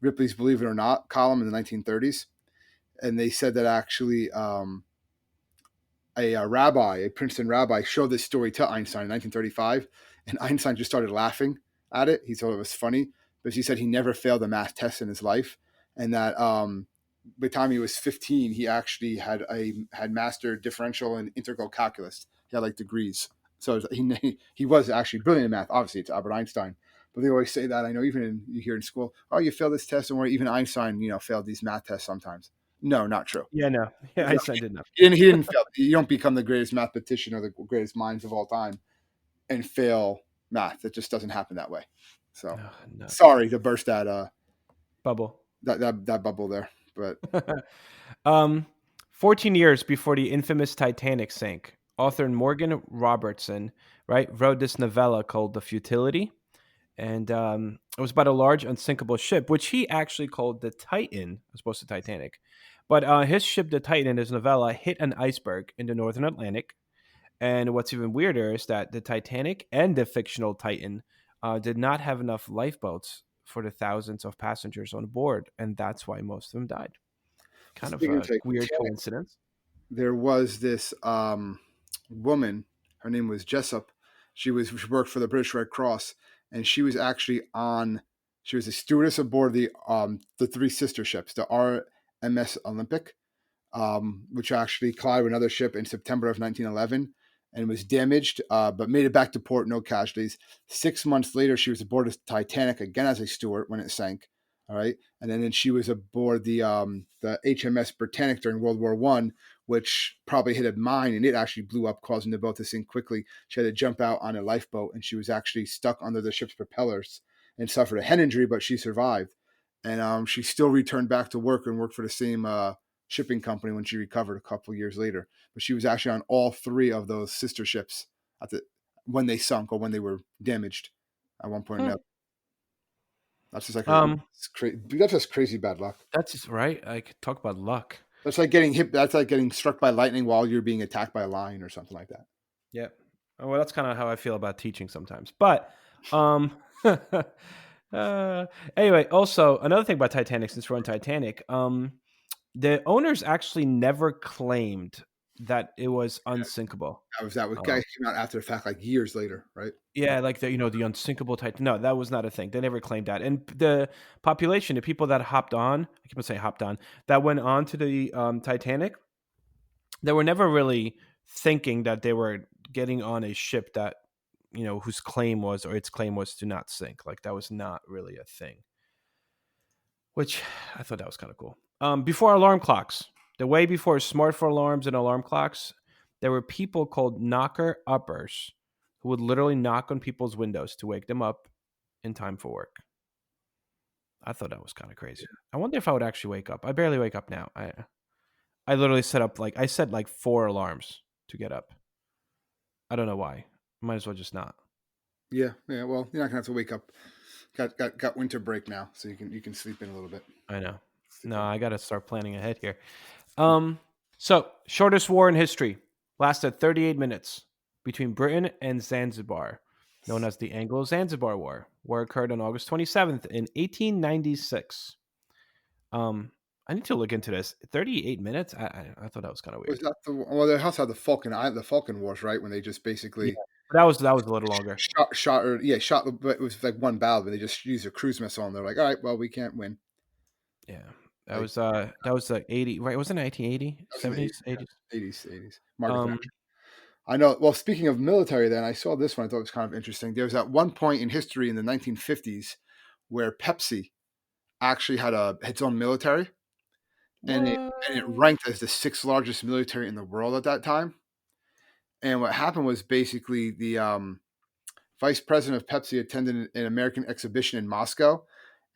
Ripley's Believe It or Not column in the 1930s, and they said that actually a Princeton rabbi, showed this story to Einstein in 1935, and Einstein just started laughing at it. He thought it was funny, but he said he never failed a math test in his life, and that by the time he was 15, he actually had mastered differential and integral calculus. He had like degrees, so he was actually brilliant in math. Obviously, it's Albert Einstein. But they always say that. I know you hear in school, oh, you failed this test, and where even Einstein, failed these math tests sometimes. No, not true. Yeah. No. Yeah. Einstein did not. He didn't fail. You don't become the greatest mathematician or the greatest minds of all time and fail math. It just doesn't happen that way. So Oh, nuts. sorry to burst Bubble. that bubble there, but um, 14 years before the infamous Titanic sank, author Morgan Robertson, right, wrote this novella called The Futility. And it was about a large unsinkable ship, which he actually called the Titan, as opposed to Titanic. But his ship, the Titan, in his novella, hit an iceberg in the northern Atlantic, And what's even weirder is that the Titanic and the fictional Titan did not have enough lifeboats for the thousands of passengers on board, and that's why most of them died. Kind of Speaking of a weird Titanic, coincidence. there was this woman. Her name was Jessup. She worked for the British Red Cross, and she was actually on. She was a stewardess aboard the three sister ships, the RMS Olympic, which actually collided with another ship in September of 1911 and was damaged, but made it back to port, no casualties. 6 months later, she was aboard the Titanic again as a steward when it sank. All right, and then she was aboard the HMS Britannic during World War One, which probably hit a mine and it actually blew up, causing the boat to sink quickly. She had to jump out on a lifeboat, and she was actually stuck under the ship's propellers and suffered a head injury, but she survived. And she still returned back to work and worked for the same shipping company when she recovered a couple of years later. But she was actually on all three of those sister ships when they sunk or when they were damaged at one point or Hmm. another. That's just like Um, that's just crazy bad luck. that's just right. I could talk about luck. That's like getting hit. That's like getting struck by lightning while you're being attacked by a lion or something like that. Yep. Well, that's kind of how I feel about teaching sometimes. But uh, anyway, also another thing about Titanic, since we're on Titanic, the owners actually never claimed that it was unsinkable. That was Um, guy came out after the fact, like years later, right? yeah, like the unsinkable Titan. No, that was not a thing. They never claimed that. And the population, the people that hopped on, I keep on saying hopped on, that went on to the Titanic, they were never really thinking that they were getting on a ship that whose claim was, or its claim was to not sink. Like that was not really a thing, which I thought that was kind of cool. Before alarm clocks, the way before smartphone alarms and alarm clocks, there were people called knocker uppers who would literally knock on people's windows to wake them up in time for work. I thought that was kind of crazy. I wonder if I would actually wake up. I barely wake up now. I literally set like 4 alarms to get up. I don't know why. Might as well just not. Yeah, yeah. Well, you're not gonna have to wake up. Got winter break now, so you can sleep in a little bit. I know. Sleep No, in. I got to start planning ahead here. Um, so shortest war in history lasted 38 minutes between Britain and Zanzibar, known as the Anglo-Zanzibar War. War occurred on August 27th in 1896. I need to look into this. 38 minutes? I thought that was kind of Was weird. that well? They also had the Falcon Wars, right? When they just Yeah, basically that was a little longer. shot, but it was like one battle, but they just used a cruise missile, and they're like, all right, well, we can't win. Yeah. Like That was like 80, right? Wasn't it 1980, that was in the 70s, 80s? 80s. Margaret Um, Thatcher. I know. Well, speaking of military, then I saw this one. I thought it was kind of interesting. There was at one point in history in the 1950s where Pepsi actually had its own military, and it what? ranked as the sixth largest military in the world at that time. And what happened was basically the vice president of Pepsi attended an American exhibition in Moscow,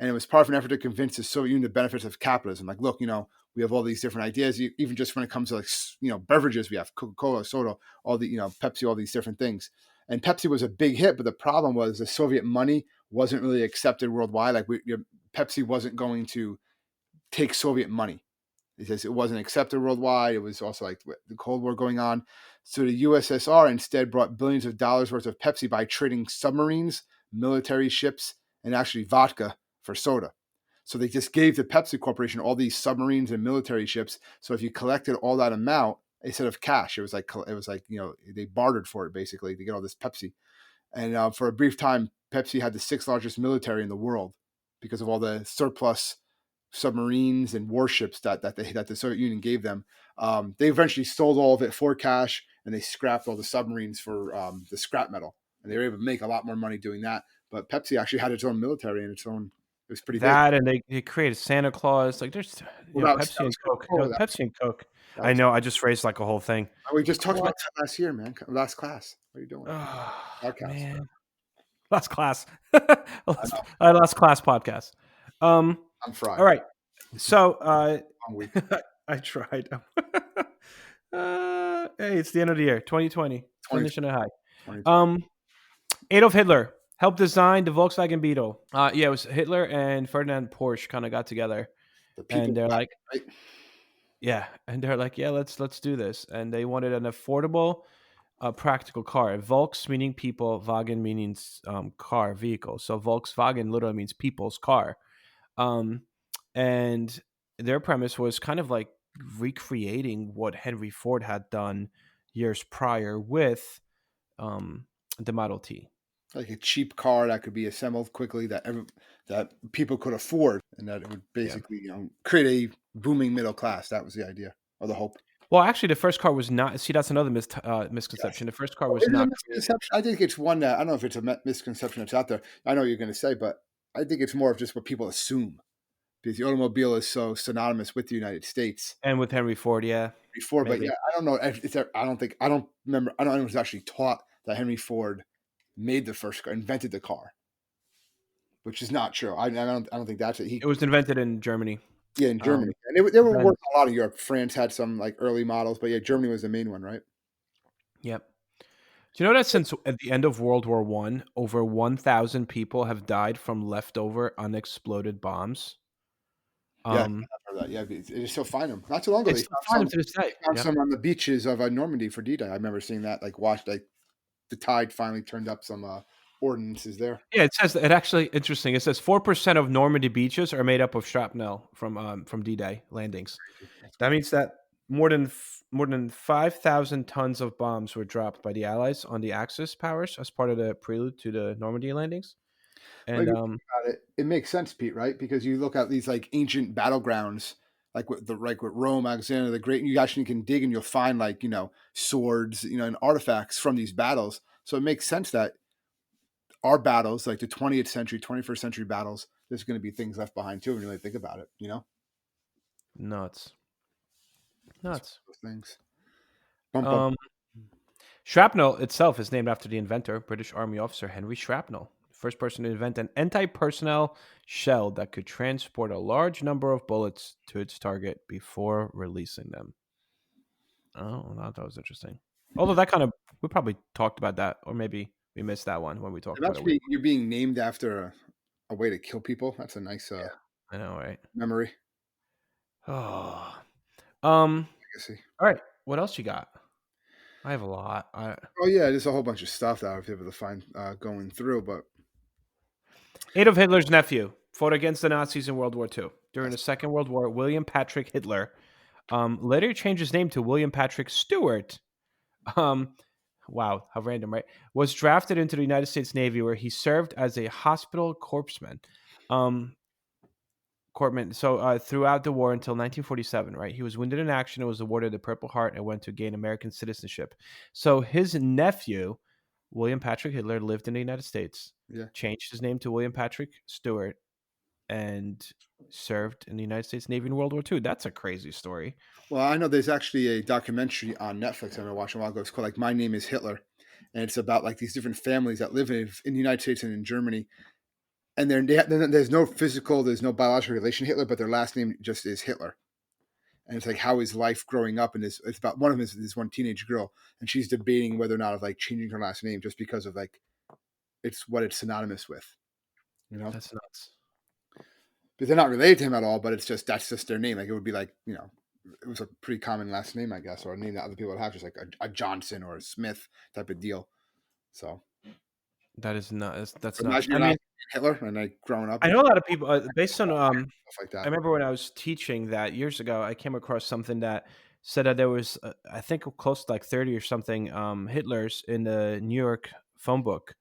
and it was part of an effort to convince the Soviet Union the benefits of capitalism. Like, look, we have all these different ideas, even just when it comes to beverages. We have Coca-Cola, soda, all the Pepsi, all these different things. And Pepsi was a big hit, but the problem was the Soviet money wasn't really accepted worldwide. Like, Pepsi wasn't going to take Soviet money. It says it wasn't accepted worldwide. It was also like the Cold War going on. So the USSR instead brought billions of dollars worth of Pepsi by trading submarines, military ships, and actually vodka for soda. So they just gave the Pepsi Corporation all these submarines and military ships. So if you collected all that amount instead of cash, it was like they bartered for it basically to get all this Pepsi. And for a brief time, Pepsi had the sixth largest military in the world because of all the surplus submarines and warships that the Soviet Union gave them. They eventually sold all of it for cash, and they scrapped all the submarines for the scrap metal, and they were able to make a lot more money doing that. But Pepsi actually had its own military and its own. It was pretty big. That, and they created Santa Claus. Like there's Well, Pepsi that and was Coke. Coca-Cola. Pepsi and Coke. That I was know. I just raised like a whole thing. we just talked about What? that last year, man. Last class. What are you doing? Oh, Podcast. man. Last class. I know. Last class podcast. I'm All fried. right. So Long week. I tried. Hey, it's the end of the year, 2020. 20, Finishing it high. 2020. Adolf Hitler helped design the Volkswagen Beetle. Yeah, it was Hitler and Ferdinand Porsche kind of got together, The and people, right? yeah, let's do this. And they wanted an affordable, a practical car. Volks meaning people, Wagen meaning car, vehicle. So Volkswagen literally means people's car. Um, and their premise was kind of like recreating what Henry Ford had done years prior with um, the Model T. Like a cheap car that could be assembled quickly, that people could afford, and that it would Yeah. basically create a booming middle class. That was the idea or the hope. Well, actually, the first car was not. See, that's another Yes. misconception. The first car Oh, was it is a not created. misconception. I think it's one that I don't know if it's a misconception that's out there. I know what you're going to say, but I think it's more of just what people assume because the automobile is so synonymous with the United States And with Henry Ford, yeah, before. But maybe. yeah, I don't know. If it's, I don't think I don't remember. I don't know. Anyone was actually taught that Henry Ford made the first car, invented the car, which is not true. I don't think that's it. It was invented in Germany. Yeah, in Um, Germany, and they were then, working a lot of Europe. France had some like early models, but yeah, Germany was the main one, right? yep. Do you know that since at the end of World War One, over 1,000 people have died from leftover unexploded bombs? Yeah, Um, I've heard that. Yeah, they just still find them. Not too long ago, it's still find them to this day. they found Yep. some on the beaches of Normandy for D-Day. I remember seeing that. Like, watched like the tide finally turned up some ordnances there. Yeah, it says it actually interesting. It says 4% of Normandy beaches are made up of shrapnel from D-Day landings. That's That wild. means that more than 5,000 tons of bombs were dropped by the Allies on the Axis powers as part of the prelude to the Normandy landings. But if And you think about it, it makes sense, Pete, right? Because you look at these like ancient battlegrounds, like with Rome, Alexander the Great, and you actually can dig and you'll find like swords, and artifacts from these battles. So it makes sense that our battles, like the 20th century, 21st century battles, there's going to be things left behind too when you really think about it. nuts, That's nuts. one of those things. Bum, bum. Um, Shrapnel itself is named after the inventor, British Army officer Henry Shrapnel, first person to invent an anti-personnel shell that could transport a large number of bullets to its target before releasing them. Oh, that was interesting. Although that kind of we probably talked about that, or maybe we missed that one when we talked about it. Imagine you're being named after a way to kill people. That's a nice I know, right? memory. Oh, Legacy. all right. What else you got? I have a lot. Oh yeah, there's a whole bunch of stuff that I was able to find going through, but Adolf Hitler's nephew fought against the Nazis in World War II. During yes, the Second World War, William Patrick Hitler later changed his name to William Patrick Stewart. Um, wow, how random, right? Was drafted into the United States Navy, where he served as a hospital corpsman. Um, Corpsman. So throughout the war until 1947, right? He was wounded in action and was awarded the Purple Heart and went to gain American citizenship. So his nephew, William Patrick Hitler, lived in the United States, yeah. changed his name to William Patrick Stewart, and served in the United States Navy in World War II. That's a crazy story. Well, I know there's actually a documentary on Netflix I remember watching a while ago. It's called like My Name is Hitler, and it's about like these different families that live in the United States and in Germany, and there's no physical, there's no biological relation to Hitler, but their last name just is Hitler. And it's like how his life growing up, and it's about one of his this one teenage girl, and she's debating whether or not of like changing her last name just because of like it's what it's synonymous with. That's nuts. But they're not related to him at all. But that's just their name. Like it would be like it was a pretty common last name, I guess, or a name that other people would have, just like a Johnson or a Smith type of deal. So That is nuts. That's nuts. imagine I you're mean, not Hitler and like growing up I and know a lot of people based on stuff like I that. remember when I was teaching that years ago, I came across something that said that there was, I think, close to like 30 or something Hitlers in the New York phone book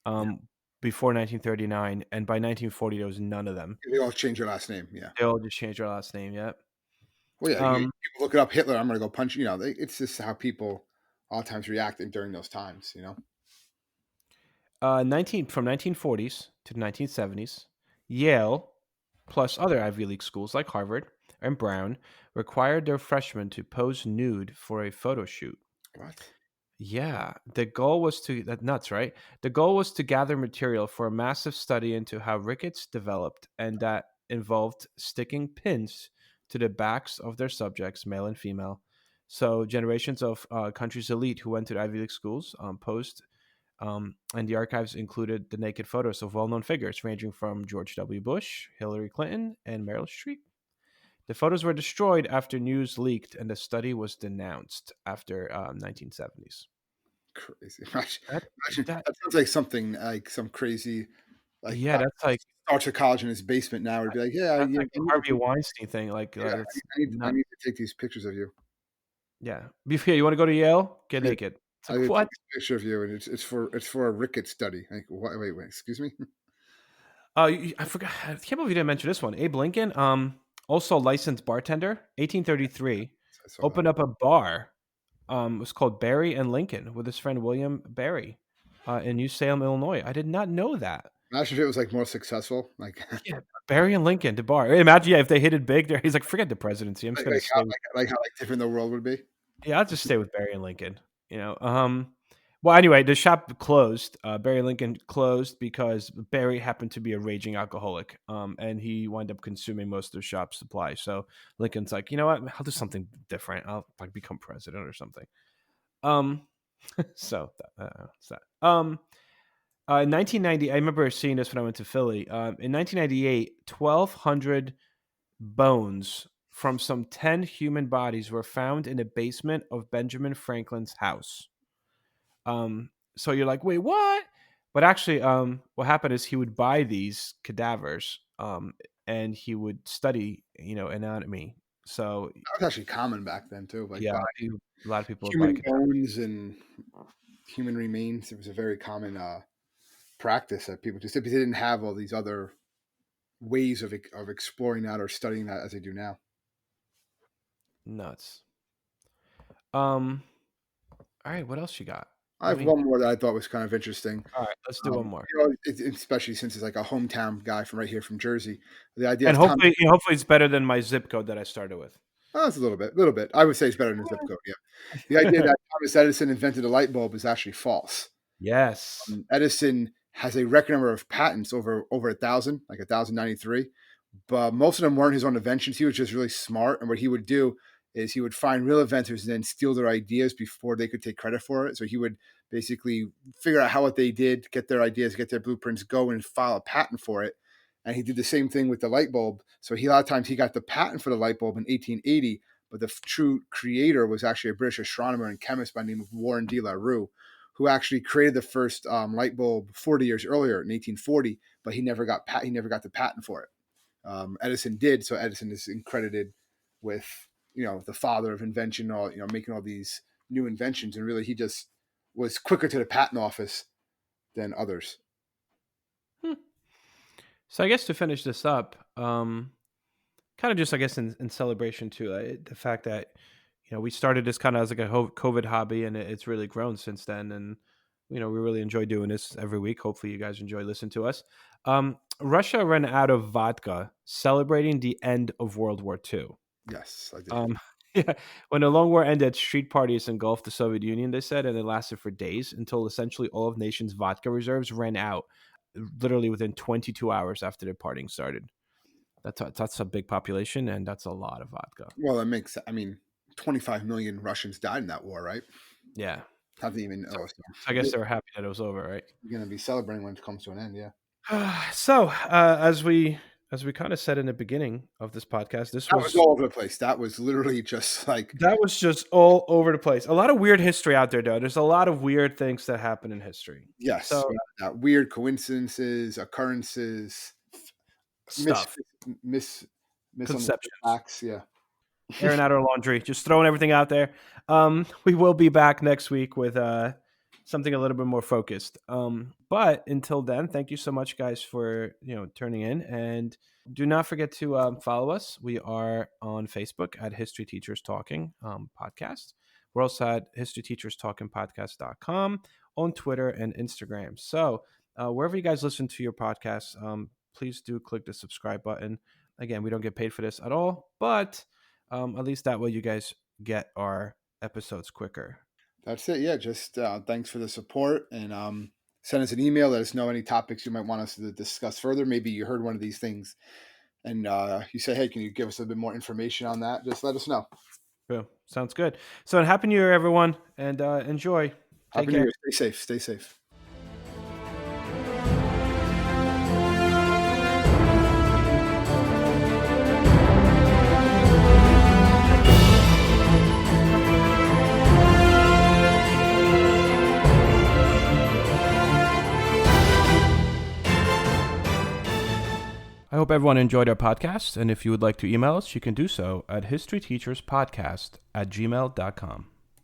Yeah, before 1939, and by 1940 there was none of them. they all change your last name. Yeah. They all just changed their last name. Yep. Well, yeah. Um, People look it up, Hitler. I'm gonna go punch. It's just how people a lot of times reacted during those times. 19 from 1940s to the 1970s, Yale plus other Ivy League schools like Harvard and Brown required their freshmen to pose nude for a photo shoot. What? Yeah, the goal was to that nuts, right? The goal was to gather material for a massive study into how rickets developed, and that involved sticking pins to the backs of their subjects, male and female. So generations of country's elite who went to the Ivy League schools posed, and the archives included the naked photos of well-known figures ranging from George W. Bush, Hillary Clinton, and Meryl Streep. The photos were destroyed after news leaked, and the study was denounced after 1970s. Crazy. Imagine, That that that sounds like something like some crazy like yeah, that's like starts a college in his basement now. Would be like, yeah, that's like I a need to Harvey take, Weinstein thing. Like yeah, that's I not. need to take these pictures of you. Yeah. Before you want to go to Yale, get Yeah, naked. It's I like need to take what? this picture of you, and it's for a ricket study. Like, what? Wait, excuse me. Oh, I forgot. I can't believe you didn't mention this one. Abe Lincoln, also licensed bartender, 1833, I saw that. opened up a bar. It was called Barry and Lincoln with his friend William Barry, in New Salem, Illinois. I did not know that. Imagine if it was like more successful. Like, Yeah, Barry and Lincoln, the bar. Imagine, yeah, if they hit it big there. He's like, forget the presidency. I'm just gonna stay. like how like different the world would be. Yeah, I'll just stay with Barry and Lincoln. You know. Well, anyway, the shop closed. Barry and Lincoln closed because Barry happened to be a raging alcoholic. And he wound up consuming most of the shop's supply. So Lincoln's like, you know what? I'll do something different. I'll like become president or something. Um, so. In 1990, I remember seeing this when I went to Philly. In 1998, 1,200 bones from some 10 human bodies were found in the basement of Benjamin Franklin's house. So you're like, wait, what? But actually, what happened is he would buy these cadavers, and he would study, anatomy. So That was actually common back then too. Like yeah, by a lot of people would buy human cadavers. bones and human remains, it was a very common practice that people just, if they didn't have all these other ways of exploring that or studying that as they do now. Nuts. All right, what else you got? I Let have me. one more that I thought was kind of interesting. All right, let's do one more. Especially since it's like a hometown guy from right here from Jersey. The idea And is Tom. hopefully it's better than my zip code that I started with. Oh, it's a little bit. I would say it's better than the zip code. Yeah, the idea that Thomas Edison invented a light bulb is actually false. Yes. Edison has a record number of patents over 1,000, like 1,093, but most of them weren't his own inventions. He was just really smart, and what he would do is he would find real inventors and then steal their ideas before they could take credit for it. So he would basically figure out how what they did, get their ideas, get their blueprints, go and file a patent for it. And he did the same thing with the light bulb. So a lot of times he got the patent for the light bulb in 1880, but the true creator was actually a British astronomer and chemist by the name of Warren de la Rue, who actually created the first light bulb 40 years earlier in 1840, but he never got the patent for it. Edison did, so Edison is credited with the father of invention, all making all these new inventions, and really he just was quicker to the patent office than others. So I guess to finish this up, kind of just I guess in celebration too, the fact that we started this kind of as like a COVID hobby, and it's really grown since then. And we really enjoy doing this every week. Hopefully, you guys enjoy listening to us. Russia ran out of vodka, celebrating the end of World War II. Yes, I did. Yeah, when the long war ended, street parties engulfed the Soviet Union. They said, and it lasted for days until essentially all of nation's vodka reserves ran out, literally within 22 hours after the partying started. That's a big population, and that's a lot of vodka. Well, that makes. 25 million Russians died in that war, right? Yeah. Haven't even know. So I guess they were happy that it was over, right? you're gonna be celebrating when it comes to an end, yeah. So, as we kind of said in the beginning of this podcast, That was all over the place. That was literally just like that was just all over the place. A lot of weird history out there, though. There's a lot of weird things that happen in history. yes, So weird coincidences, occurrences, stuff, misunderstood conceptions, facts. Yeah. airing out our laundry, just throwing everything out there. We will be back next week with something a little bit more focused. But until then, thank you so much, guys, for turning in, and do not forget to follow us. We are on Facebook at History Teachers Talking Podcast. We're also at historyteacherstalkingpodcast.com, on Twitter and Instagram. So wherever you guys listen to your podcasts, please do click the subscribe button. Again, we don't get paid for this at all, but at least that way you guys get our episodes quicker. That's it. Yeah. Just thanks for the support, and send us an email. Let us know any topics you might want us to discuss further. Maybe you heard one of these things and you say, hey, can you give us a bit more information on that? Just let us know. Yeah, sounds good. So Happy New Year, everyone, and enjoy. Take Happy care. New Year. Stay safe. Stay safe. hope everyone enjoyed our podcast, and if you would like to email us, you can do so at historyteacherspodcast@gmail.com.